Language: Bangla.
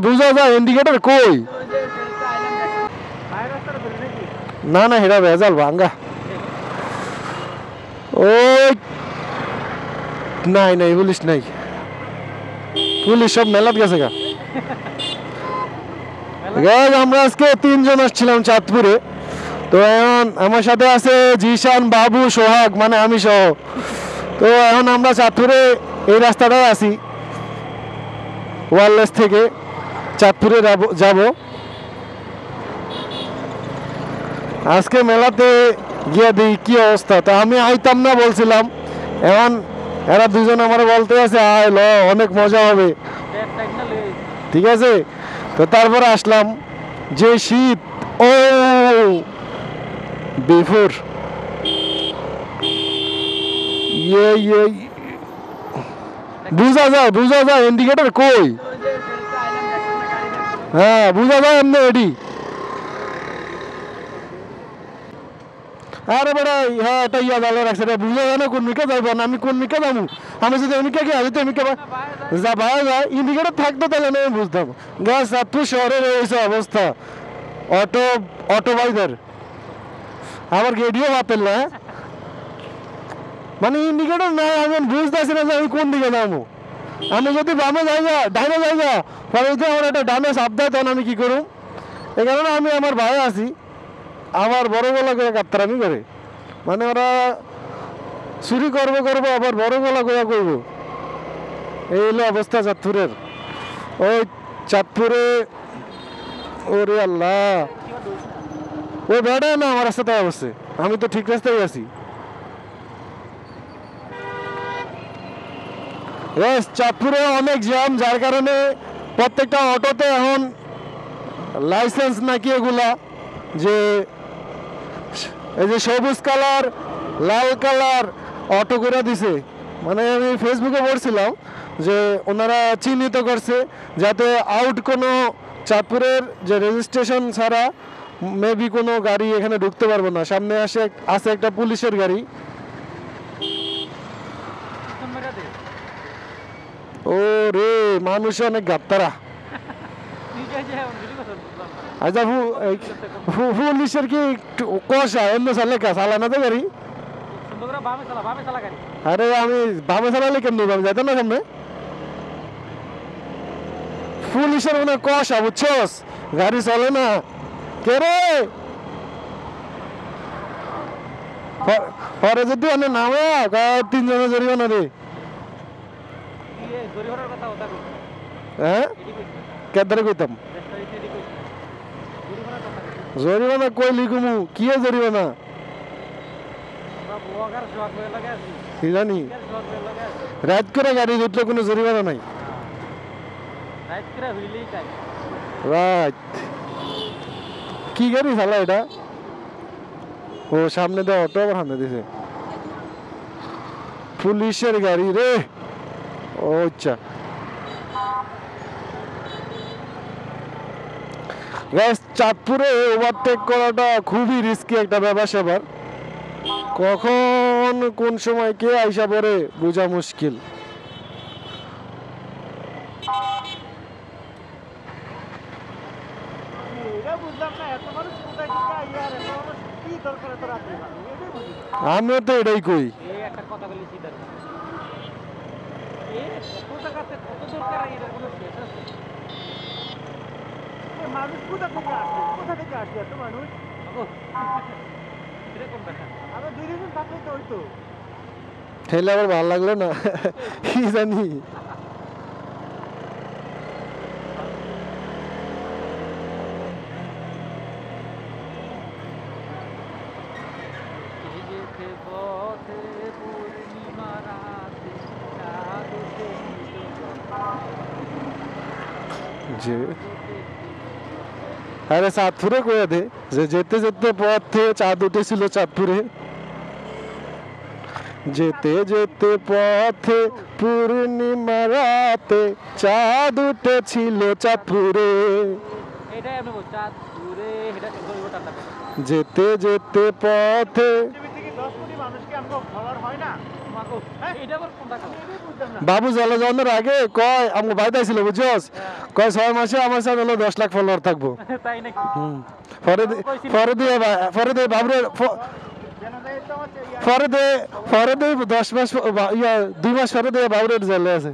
বুঝা যায় ইন্ডিকেটর কই না না হেরা ভেজাল ভাঙ্গা ওই নাই পুলিশ নাই পুলিশ সব মেলাত গেছে গা আমরা আজকে 3 জন আসছিলাম চাঁদপুরে তো এখন আমার সাথে আছে জিশান বাবু সোহাগ মানে আমি সহ তো এখন আমরা চাঁদপুরে এই রাস্তাটায় আছি ওয়ারলেস থেকে চাঁদপুরে যাব আজকে মেলাতে গিয়ে দিই কি অবস্থা তো আমি আইতাম না বলছিলাম এখন এরা দুজন আমার বলতে আছে আয় ল অনেক মজা হবে ঠিক আছে তো তারপরে আসলাম যে শীত ও বিফোর বুঝা যায় ইন্ডিকেটর কই হ্যাঁ বুঝা যায় এমনি এডি আরে বড় হ্যাঁ এটা ইয়া ভালো রাখছে রে বুঝা যায় না কোন মিকে যাইব না আমি কোন মিকে যাবো আমি যদি এমিকে গিয়ে আমি তো এমিকে যা ভাই যায় ইন্ডিকেটর থাকতো তাহলে আমি বুঝতাম গ্যাস চাঁদপুর শহরে রয়েছে অবস্থা অটো বাইদের আমার গেডিও বাপেল না মানে ইন্ডিকেটর নাই আমি বুঝতেছি না যে আমি কোন দিকে যাবো আমি যদি বামে যাইগা ডাইনে যাইগা পরে যদি আমার একটা ডানে চাপ দেয় তখন আমি কি করুম এই কারণে আমি আমার ভাই আছি আমার বড় গলা করে কাপ্তারামি করে মানে ওরা চুরি করবো আবার বড় গলা করে করবো এই হলো অবস্থা চাঁদপুরের ওই চাঁদপুরে ওরে আল্লাহ ওই বেড়া না আমার রাস্তাতে অবশ্যই আমি তো ঠিক রাস্তায় আছি চাঁদপুরে অনেক জ্যাম যার কারণে প্রত্যেকটা অটোতে এখন লাইসেন্স নাকি এগুলা যে এই যে সবুজ কালার লাল কালার অটো করে দিছে মানে আমি ফেসবুকে পড়ছিলাম যে ওনারা চিহ্নিত করছে যাতে আউট কোনো চাঁদপুরের যে রেজিস্ট্রেশন ছাড়া মেবি কোনো গাড়ি এখানে ঢুকতে পারবো না সামনে আছে একটা পুলিশের গাড়ি ও রে মানুষ অনেক গাপ্তারা আচ্ছা পুলিশের কি কষা অন্য চালে চালানো তো গাড়ি আরে আমি বামে চালালে কেমনি বামে যাইতো না সামনে পুলিশের মনে কষা বুঝছস গাড়ি চলে না কে রে পরে যদি অনেক নামে 3 জনের জরিমানা রে হ্যাঁ কেদারে কইতাম জরিমানা কই লিখুমু কি জরিমানা কি জানি রাত করে গাড়ি উঠলে কোনো জরিমানা নাই রাত কি গাড়ি চালা এটা ও সামনে দিয়ে অটো আবার সামনে দিছে পুলিশের গাড়ি রে ও আচ্ছা চাঁদপুরে ওভারটেক করাটা খুবই রিস্কি একটা ব্যাপার স্যাপার কখন কোন সময় কে আইসা পড়ে বোঝা মুশকিল আমিও তো এটাই কই মানুষ কোথা থেকে আসছে এত মানুষ আবার 2 দিন থাকলে তো হইতো ঠেলে আবার ভালো লাগলো না কি জানি আরে চাঁদপুরে কয়ে দে যে যেতে যেতে পথে চাঁদ উঠেছিল চাঁদপুরে যেতে যেতে পথে পূর্ণিমা রাতে চাঁদ উঠেছিল চাঁদপুরে যেতে যেতে পথে বাবু জেলে যাওয়ার আগে কয় আমার ভাই ছিল বুঝছস কয় 6 মাসে আমার সাথে হলো 10 লাখ ফলোয়ার থাকবো তাই নাকি পরে দিয়ে বাবুরের পরে দিয়ে 10 মাস 2 মাস পরে দিয়ে বাবুরের জেলে আছে